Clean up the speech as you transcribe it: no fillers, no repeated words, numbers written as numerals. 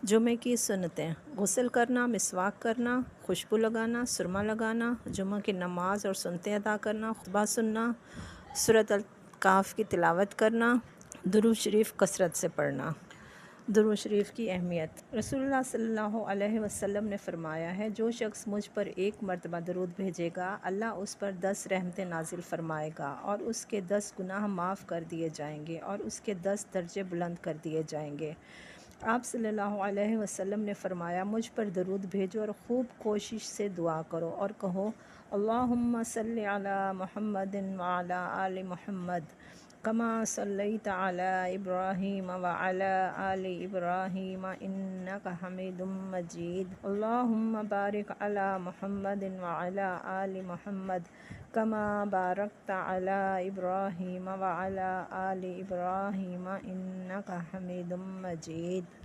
جمعے کی سنتیں: غسل کرنا، مسواک کرنا، خوشبو لگانا، سرما لگانا، جمعہ کی نماز اور سنتیں ادا کرنا، خطبہ سننا، سورۃ الکہف کی تلاوت کرنا، درود شریف کثرت سے پڑھنا۔ درود شریف کی اہمیت: رسول اللہ صلی اللہ علیہ وسلم نے فرمایا ہے، جو شخص مجھ پر ایک مرتبہ درود بھیجے گا، اللہ اس پر 10 رحمتیں نازل فرمائے گا اور اس کے 10 گناہ معاف کر دیے جائیں گے اور اس کے 10 درجے بلند کر دیے جائیں گے۔ آپ صلی اللہ علیہ وسلم نے فرمایا، مجھ پر درود بھیجو اور خوب کوشش سے دعا کرو اور کہو، اللہم صلی علی محمد وعلی آل محمد کما صلیت علی ابراہیم وعلی آل ابراہیم انک حمید مجید، اللہم بارک علی محمد وعلی آل محمد کما بارکت علی ابراہیم وعلی آل ابراہیم انک حمید مجید۔